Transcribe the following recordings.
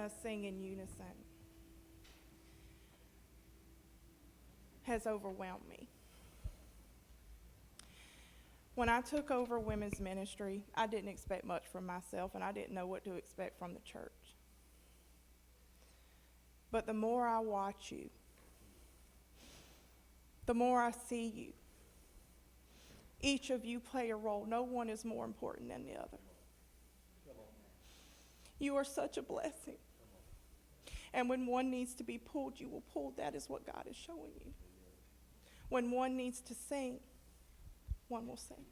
us sing in unison has overwhelmed me. When I took over women's ministry, I didn't expect much from myself, and I didn't know what to expect from the church. But the more I watch you, the more I see you. Each of you play a role. No one is more important than the other. You are such a blessing. And when one needs to be pulled, you will pull. That is what God is showing you. When one needs to sing, one will sing.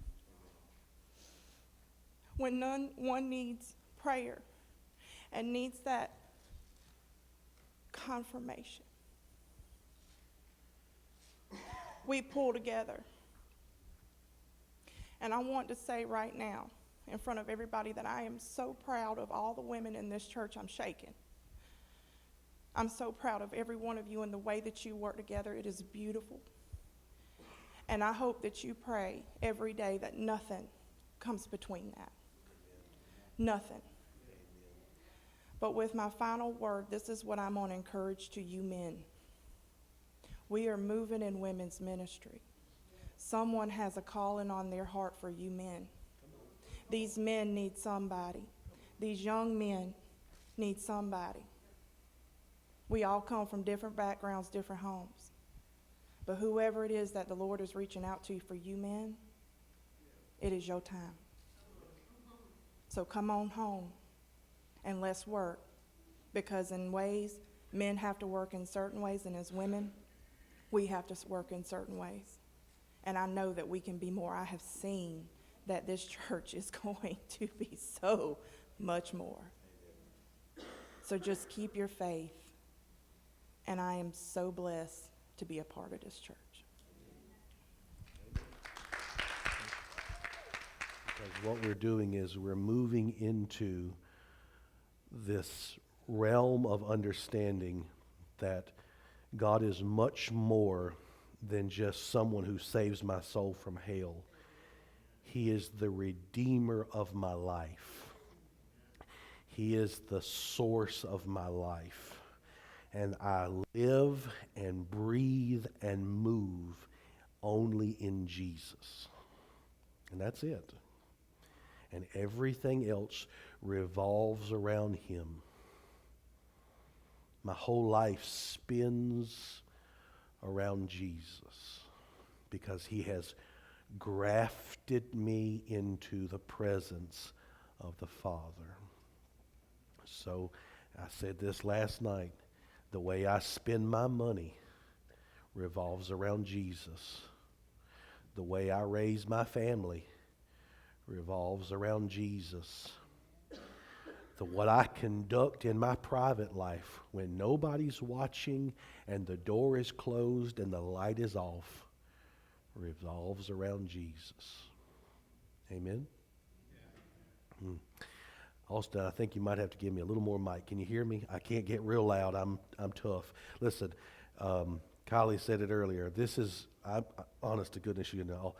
When one needs prayer and needs that confirmation, we pull together. And I want to say right now, in front of everybody, that I am so proud of all the women in this church. I'm shaking. I'm so proud of every one of you and the way that you work together. It is beautiful. And I hope that you pray every day that nothing comes between that. Nothing. But with my final word, this is what I'm going to encourage to you men. We are moving in women's ministry. Someone has a calling on their heart for you men. These men need somebody. These young men need somebody. We all come from different backgrounds, different homes. But whoever it is that the Lord is reaching out to for you men, it is your time. So come on home and let's work. Because in ways, men have to work in certain ways, and as women, we have to work in certain ways. And I know that we can be more. I have seen that this church is going to be so much more. So just keep your faith. And I am so blessed to be a part of this church. Because what we're doing is we're moving into this realm of understanding that God is much more than just someone who saves my soul from hell. He is the redeemer of my life. He is the source of my life. And I live and breathe and move only in Jesus. And that's it. And everything else revolves around him. My whole life spins around Jesus because he has grafted me into the presence of the Father. So I said this last night. The way I spend my money revolves around Jesus. The way I raise my family revolves around Jesus. What I conduct in my private life when nobody's watching and the door is closed and the light is off revolves around Jesus. Amen? Yeah. Austin, I think you might have to give me a little more mic. Can you hear me? I can't get real loud. I'm tough. Listen, Kylie said it earlier. This is, honest to goodness, you know,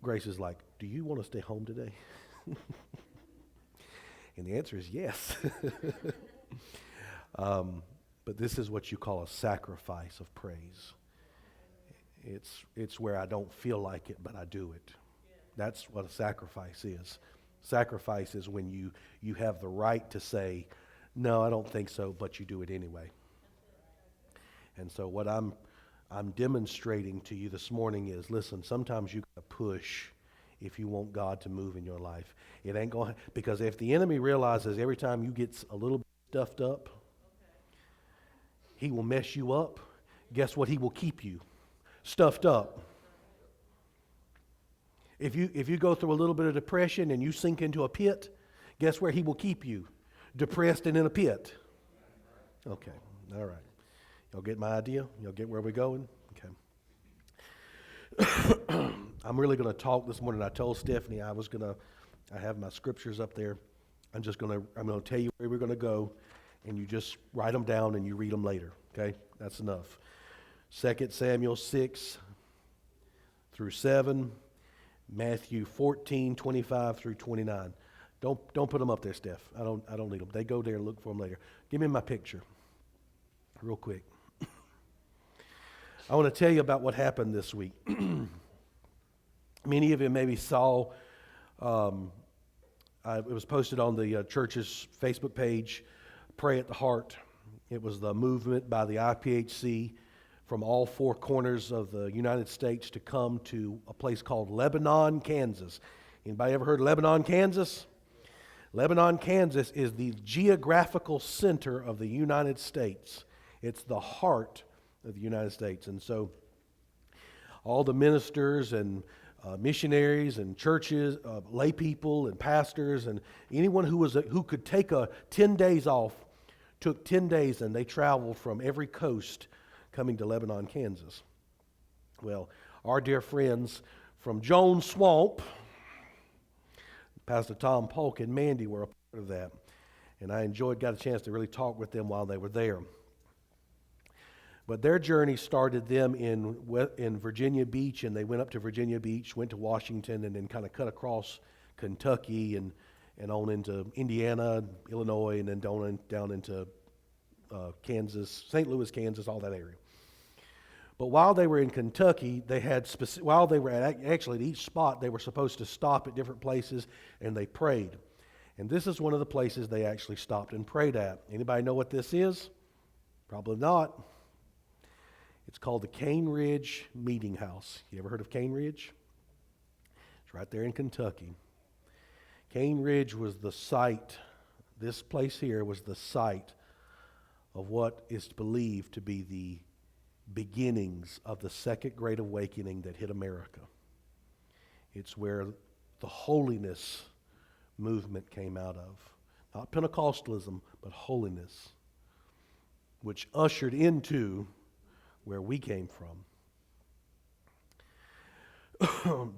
Grace is like, do you want to stay home today? And the answer is yes. But this is what you call a sacrifice of praise. It's where I don't feel like it, but I do it. That's what a sacrifice is. Sacrifice is when you have the right to say, no, I don't think so, but you do it anyway. And so what I'm demonstrating to you this morning is, listen, sometimes you got to push if you want God to move in your life. It ain't going to, because if the enemy realizes every time you get a little bit stuffed up, he will mess you up. Guess what? He will keep you stuffed up. If you go through a little bit of depression and you sink into a pit, guess where he will keep you? Depressed and in a pit. Okay, all right. Y'all get my idea? Y'all get where we're going? Okay. I'm really going to talk this morning. I told Stephanie I have my scriptures up there. I'm going to tell you where we're going to go, and you just write them down and you read them later. Okay? That's enough. 2 Samuel 6 through 7. Matthew 14, 25 through 29. Don't put them up there, Steph. I don't need them. They go there and look for them later. Give me my picture, real quick. I want to tell you about what happened this week. Many of you maybe saw. It was posted on the church's Facebook page. Pray at the Heart. It was the movement by the IPHC from all four corners of the United States to come to a place called Lebanon, Kansas. Anybody ever heard of Lebanon, Kansas? Lebanon, Kansas is the geographical center of the United States. It's the heart of the United States. And so all the ministers and missionaries and churches, lay people and pastors and anyone who could take 10 days off took 10 days, and they traveled from every coast coming to Lebanon, Kansas. Well, our dear friends from Jones Swamp, Pastor Tom Polk and Mandy were a part of that, and I got a chance to really talk with them while they were there. But their journey started them in Virginia Beach, and they went up to Virginia Beach, went to Washington, and then kind of cut across Kentucky and on into Indiana, Illinois, and then down into Kansas, St. Louis, Kansas, all that area. But while they were in Kentucky, while they were actually at each spot, they were supposed to stop at different places, and they prayed. And this is one of the places they actually stopped and prayed at. Anybody know what this is? Probably not. It's called the Cane Ridge Meeting House. You ever heard of Cane Ridge? It's right there in Kentucky. Cane Ridge was the site, this place here was the site of what is believed to be the beginnings of the Second Great Awakening that hit America. It's where the holiness movement came out of. Not Pentecostalism, but holiness, which ushered into where we came from.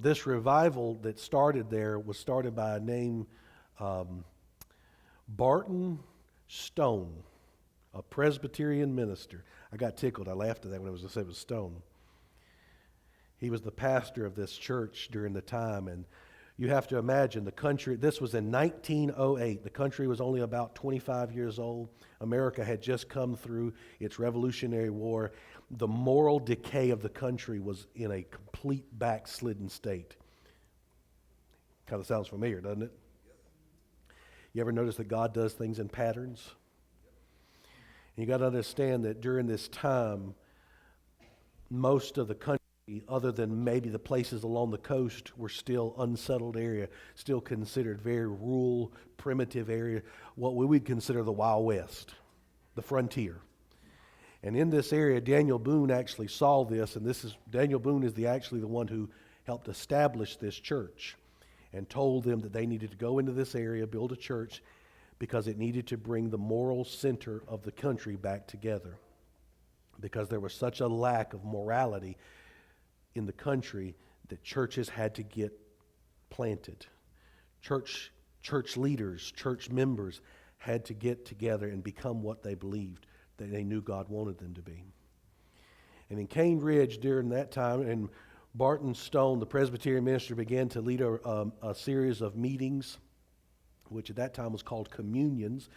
This revival that started there was started by a name Barton Stone, a Presbyterian minister. I got tickled. I laughed at that when it was Stone. He was the pastor of this church during the time, and you have to imagine the country, this was in 1908. The country was only about 25 years old. America had just come through its Revolutionary War. The moral decay of the country was in a complete backslidden state. Kind of sounds familiar, doesn't it? You ever notice that God does things in patterns? And you got to understand that during this time, most of the country, other than maybe the places along the coast, were still unsettled area, still considered very rural, primitive area, what we would consider the Wild West, the frontier. And in this area, Daniel Boone actually saw this, and Daniel Boone is actually the one who helped establish this church and told them that they needed to go into this area, build a church, because it needed to bring the moral center of the country back together. Because there was such a lack of morality in the country that churches had to get planted. Church leaders, church members had to get together and become what they believed that they knew God wanted them to be. And in Cane Ridge during that time, and Barton Stone, the Presbyterian minister, began to lead a series of meetings, which at that time was called communions,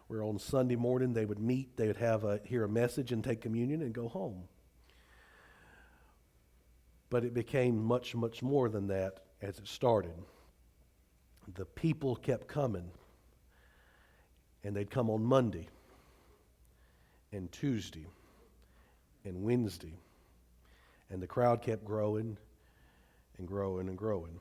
where on Sunday morning they would meet, they would hear a message and take communion and go home. But it became much, much more than that as it started. The people kept coming, and they'd come on Monday and Tuesday and Wednesday, and the crowd kept growing and growing and growing.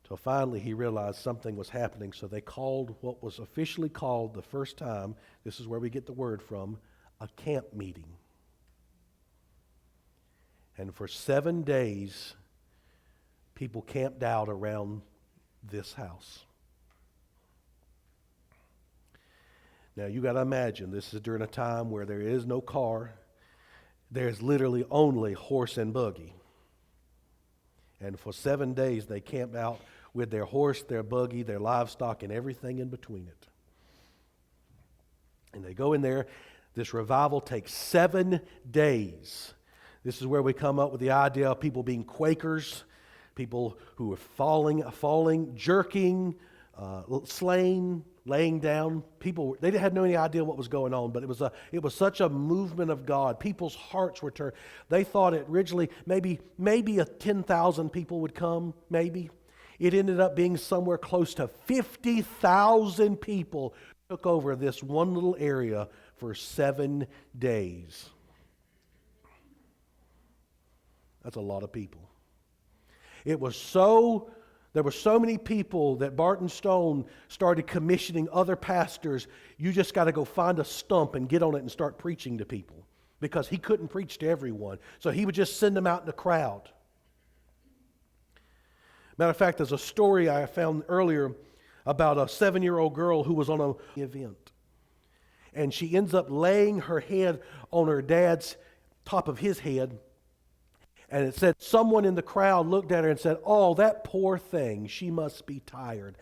Till finally he realized something was happening, so they called what was officially called the first time, this is where we get the word from, a camp meeting. And for 7 days, people camped out around this house. Now you got to imagine, this is during a time where there is no car. There's literally only horse and buggy. And for 7 days they camped out with their horse, their buggy, their livestock, and everything in between it. And they go in there. This revival takes 7 days. This is where we come up with the idea of people being Quakers, people who are falling, jerking, slain, laying down. People, they had no any idea what was going on, but it was such a movement of God. People's hearts were turned. They thought it originally maybe 10,000 people would come, maybe. It ended up being somewhere close to 50,000 people took over this one little area for 7 days. That's a lot of people. There were so many people that Barton Stone started commissioning other pastors. You just got to go find a stump and get on it and start preaching to people, because he couldn't preach to everyone. So he would just send them out in the crowd. Matter of fact, there's a story I found earlier about a 7-year-old girl who was on an event. And she ends up laying her head on her dad's top of his head. And it said someone in the crowd looked at her and said, "Oh, that poor thing, she must be tired."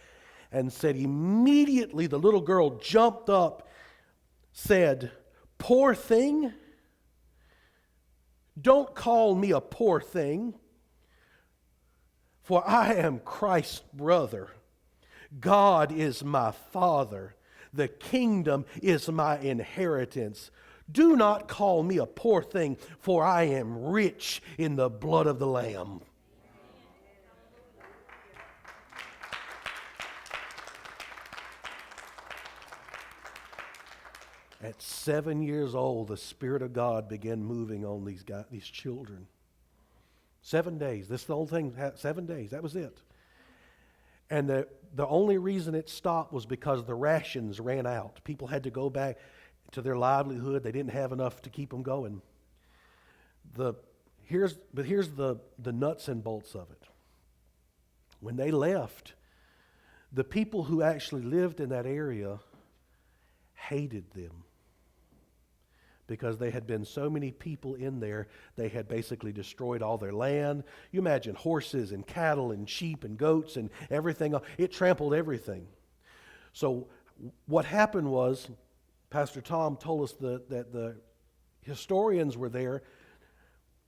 And said immediately the little girl jumped up, said, "Poor thing? Don't call me a poor thing, for I am Christ's brother. God is my Father. The kingdom is my inheritance. Do not call me a poor thing, for I am rich in the blood of the Lamb." At 7 years old, the Spirit of God began moving on these children. 7 days. This is the whole thing. 7 days. That was it. And the only reason it stopped was because the rations ran out. People had to go back to their livelihood. They didn't have enough to keep them going. Here's the nuts and bolts of it. When they left, the people who actually lived in that area hated them, because there had been so many people in there. They had basically destroyed all their land. You imagine horses and cattle and sheep and goats and everything. It trampled everything. So what happened was, Pastor Tom told us that the historians were there.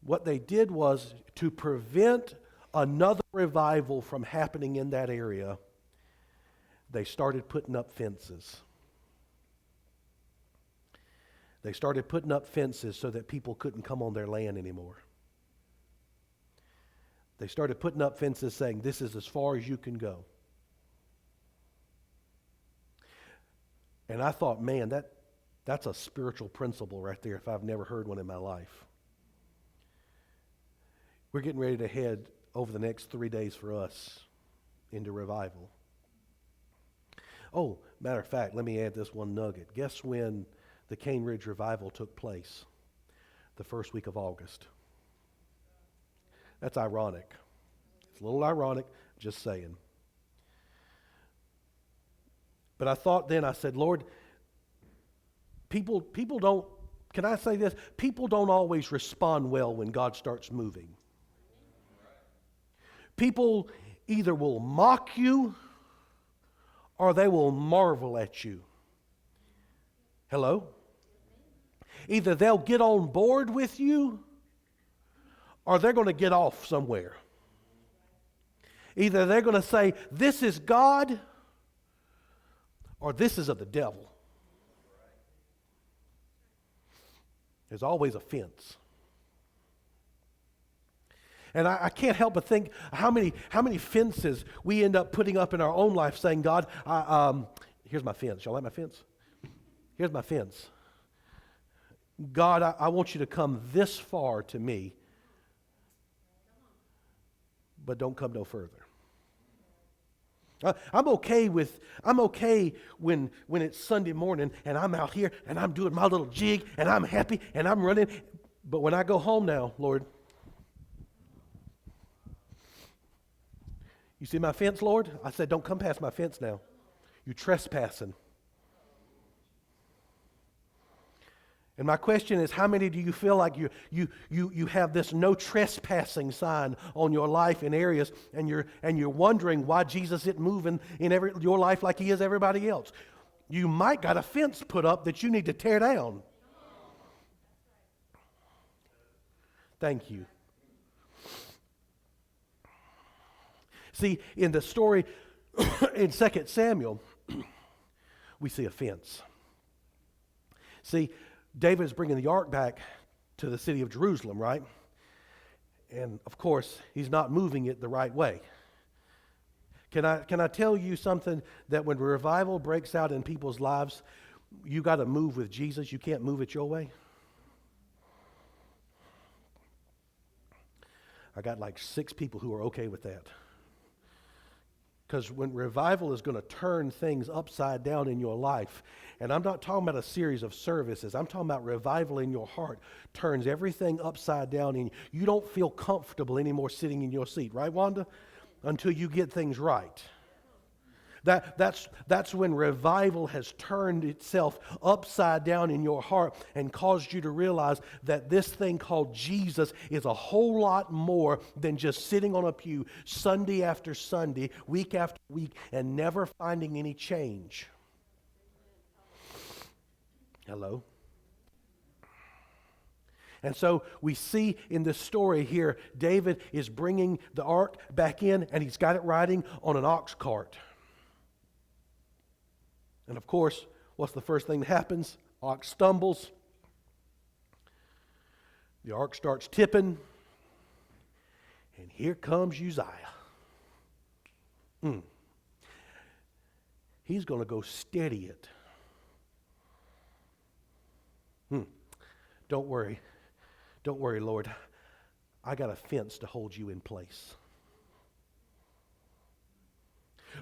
What they did was, to prevent another revival from happening in that area, they started putting up fences. They started putting up fences so that people couldn't come on their land anymore. They started putting up fences saying, "This is as far as you can go." And I thought, man, that's a spiritual principle right there, if I've never heard one in my life. We're getting ready to head over the next 3 days for us into revival. Oh, matter of fact, let me add this one nugget. Guess when the Cane Ridge Revival took place? The first week of August. That's ironic. It's a little ironic, just saying. But I thought then, I said, Lord, people don't, can I say this? People don't always respond well when God starts moving. People either will mock you or they will marvel at you. Hello? Either they'll get on board with you or they're going to get off somewhere. Either they're going to say, "This is God," or "This is of the devil." There's always a fence. And I can't help but think how many fences we end up putting up in our own life, saying, "God, here's my fence. Y'all like my fence? Here's my fence. God, I want you to come this far to me, but don't come no further." I'm okay when it's Sunday morning and I'm out here and I'm doing my little jig and I'm happy and I'm running. But when I go home now, Lord, you see my fence, Lord? I said, "Don't come past my fence now. You're trespassing." And my question is, how many do you feel like you have this no trespassing sign on your life in areas, and you're wondering why Jesus isn't moving in your life like he is everybody else? You might got a fence put up that you need to tear down. Thank you. See, in the story, In 2 Samuel, we see a fence. See, David is bringing the ark back to the city of Jerusalem, right? And of course, he's not moving it the right way. Can I tell you something, that when revival breaks out in people's lives, you got to move with Jesus. You can't move it your way. I got like 6 people who are okay with that. Because when revival is going to turn things upside down in your life, and I'm not talking about a series of services, I'm talking about revival in your heart, turns everything upside down, and you don't feel comfortable anymore sitting in your seat, right, Wanda? Until you get things right. That's when revival has turned itself upside down in your heart and caused you to realize that this thing called Jesus is a whole lot more than just sitting on a pew Sunday after Sunday, week after week, and never finding any change. Hello? And so we see in this story here, David is bringing the ark back in, and he's got it riding on an ox cart. And of course, what's the first thing that happens? Ox stumbles. The ark starts tipping. And here comes Uzziah. He's going to go steady it. Don't worry. Don't worry, Lord. I got a fence to hold you in place.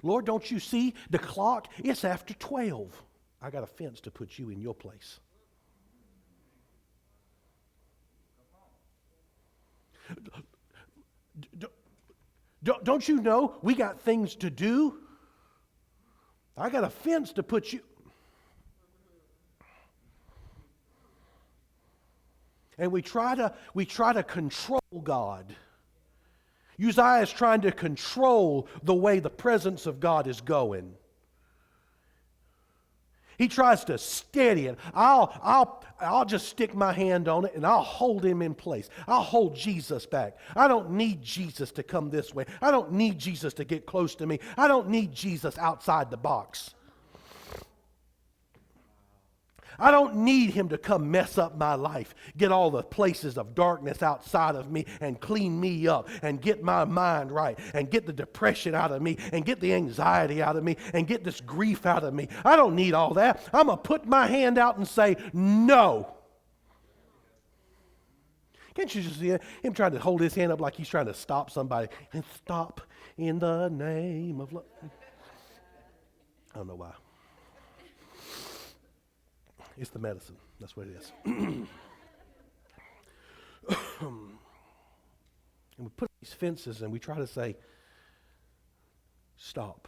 Lord, don't you see the clock? It's after 12. I got a fence to put you in your place. Don't you know we got things to do? I got a fence to put you. And we try to control God. Uzziah is trying to control the way the presence of God is going. He tries to steady it. I'll just stick my hand on it and I'll hold him in place. I'll hold Jesus back. I don't need Jesus to come this way. I don't need Jesus to get close to me. I don't need Jesus outside the box. I don't need him to come mess up my life, get all the places of darkness outside of me and clean me up and get my mind right and get the depression out of me and get the anxiety out of me and get this grief out of me. I don't need all that. I'm going to put my hand out and say, no. Can't you just see him trying to hold his hand up like he's trying to stop somebody? And stop in the name of love. I don't know why. It's the medicine. That's what it is. And we put these fences and we try to say, stop.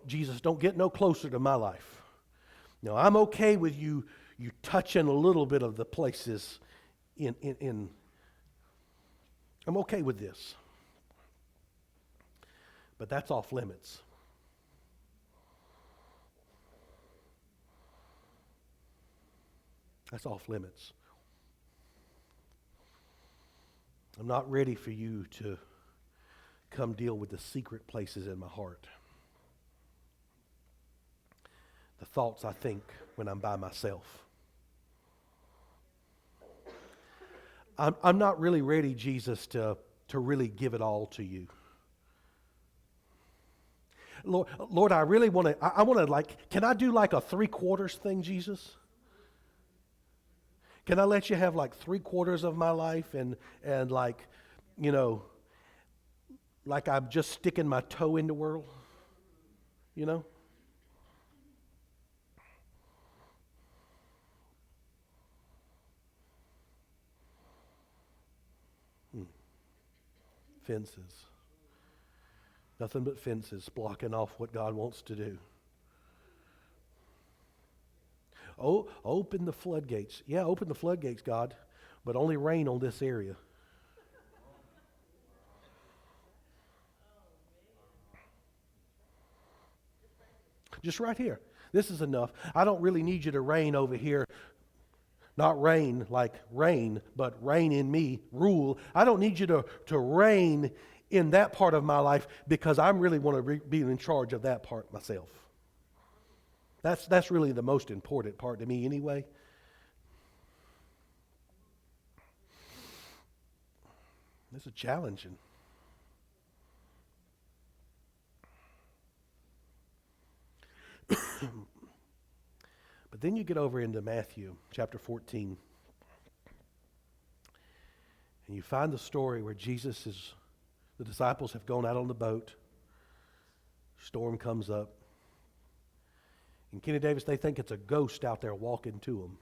Jesus, don't get no closer to my life. Now, I'm okay with you touching a little bit of the places in I'm okay with this. But that's off limits. That's off limits. I'm not ready for you to come deal with the secret places in my heart. The thoughts I think when I'm by myself. I'm not really ready, Jesus, to really give it all to you. Lord, I really want to, I want to can I do like a 3/4 thing, Jesus? Can I let you have like 3/4 of my life and like, like I'm just sticking my toe in the world? Fences. Nothing but fences blocking off what God wants to do. Oh, open the floodgates. Yeah, open the floodgates, God, but only rain on this area. Just right here. This is enough. I don't really need you to reign over here. Not reign like rain, but reign in me, rule. I don't need you to reign in that part of my life because I really want to be in charge of that part myself. That's really the most important part to me anyway. This is challenging. But then you get over into Matthew chapter 14. And you find the story where the disciples have gone out on the boat. Storm comes up. And Kenny Davis, they think it's a ghost out there walking to them.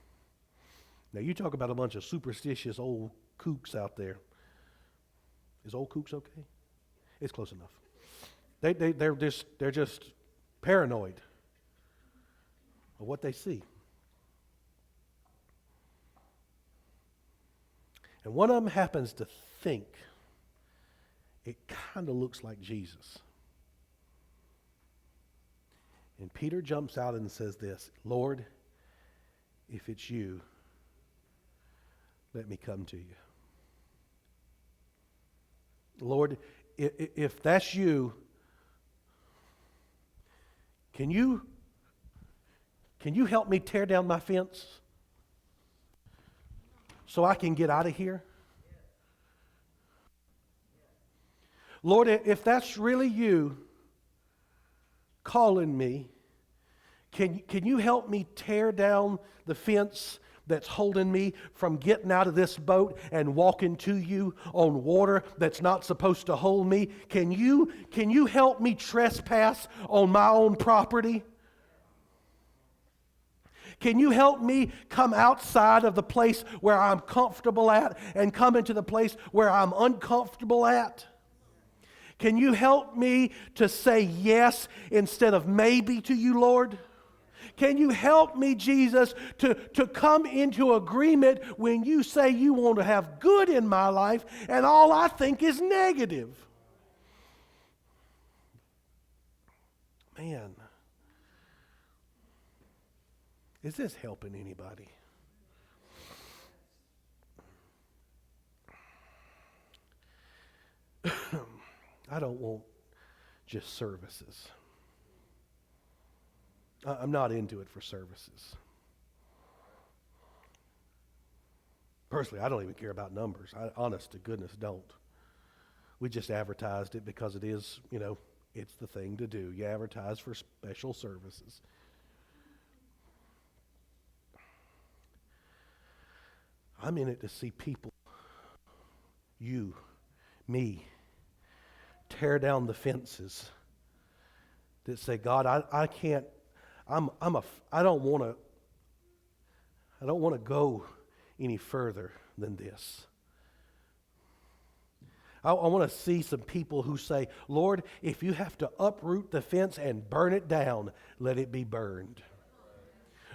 Now you talk about a bunch of superstitious old kooks out there. Is old kooks okay? It's close enough. They're just paranoid of what they see. And one of them happens to think it kind of looks like Jesus. And Peter jumps out and says this, Lord, if it's you, let me come to you. Lord, if that's you, can you help me tear down my fence so I can get out of here? Lord, if that's really you calling me, can you help me tear down the fence that's holding me from getting out of this boat and walking to you on water that's not supposed to hold me? Can you help me trespass on my own property? Can you help me come outside of the place where I'm comfortable at and come into the place where I'm uncomfortable at? Can you help me to say yes instead of maybe to you, Lord? Can you help me, Jesus, to come into agreement when you say you want to have good in my life and all I think is negative? Man, is this helping anybody? I don't want just services. I'm not into it for services. Personally, I don't even care about numbers. I honest to goodness don't. We just advertised it because it is, it's the thing to do. You advertise for special services. I'm in it to see people, you, me, tear down the fences that say, God, I can't, I don't want to go any further than this. I want to see some people who say, Lord, if you have to uproot the fence and burn it down, let it be burned.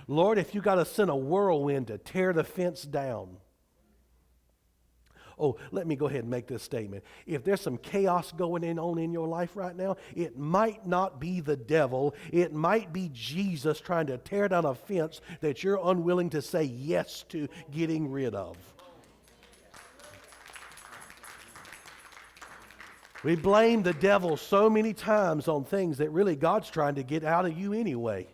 Lord, if you got to send a whirlwind to tear the fence down. Oh, let me go ahead and make this statement. If there's some chaos going on in your life right now, it might not be the devil. It might be Jesus trying to tear down a fence that you're unwilling to say yes to getting rid of. We blame the devil so many times on things that really God's trying to get out of you anyway.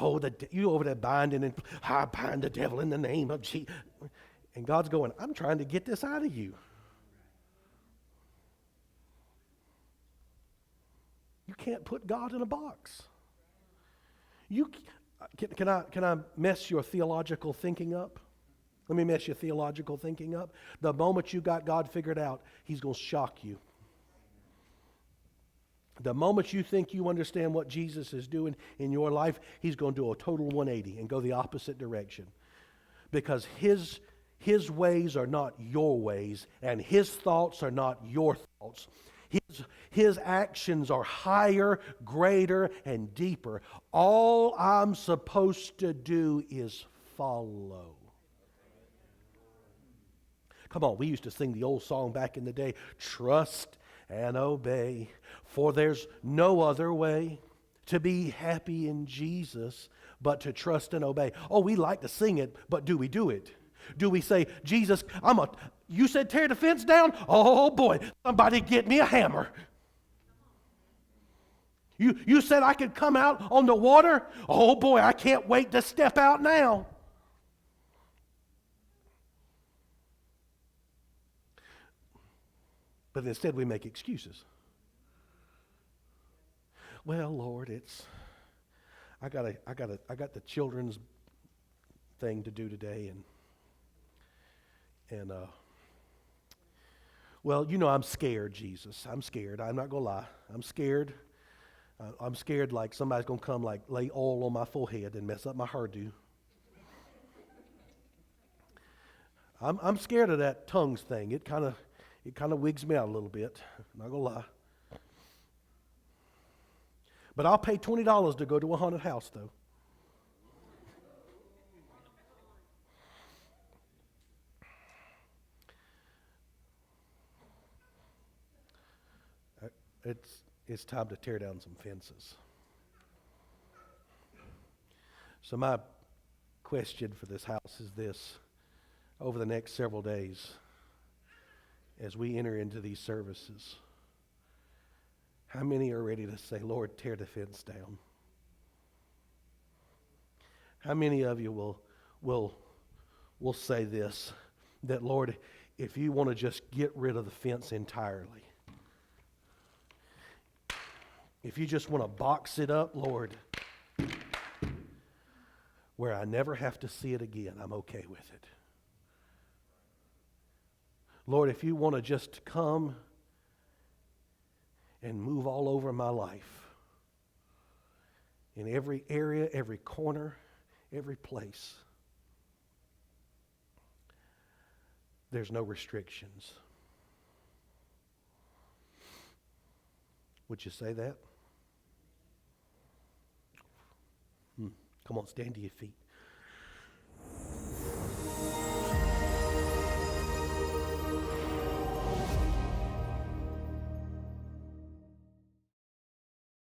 Oh, you over there binding and I bind the devil in the name of Jesus. And God's going, I'm trying to get this out of you. You can't put God in a box. Can I mess your theological thinking up? Let me mess your theological thinking up. The moment you got God figured out, He's going to shock you. The moment you think you understand what Jesus is doing in your life, He's going to do a total 180 and go the opposite direction. Because His ways are not your ways, and His thoughts are not your thoughts. His actions are higher, greater, and deeper. All I'm supposed to do is follow. Come on, we used to sing the old song back in the day, trust and obey, for there's no other way to be happy in Jesus but to trust and obey. Oh, we like to sing it, but do we do it? Do we say, Jesus, you said tear the fence down? Oh boy, somebody get me a hammer. You said I could come out on the water? Oh boy, I can't wait to step out now. But instead we make excuses. Well, Lord, I got the children's thing to do today, and well, I'm scared, Jesus. I'm scared. I'm not gonna lie. I'm scared. I'm scared like somebody's gonna come like lay oil on my forehead and mess up my hairdo. I'm scared of that tongues thing. It kind of wigs me out a little bit. I'm not gonna lie. But I'll pay $20 to go to a haunted house, though. It's time to tear down some fences. So my question for this house is this. Over the next several days, as we enter into these services, how many are ready to say, Lord, tear the fence down? How many of you will say this, that Lord, if you want to just get rid of the fence entirely, if you just want to box it up, Lord, where I never have to see it again, I'm okay with it. Lord, if you want to just come and move all over my life, in every area, every corner, every place, there's no restrictions. Would you say that? Come on, stand to your feet.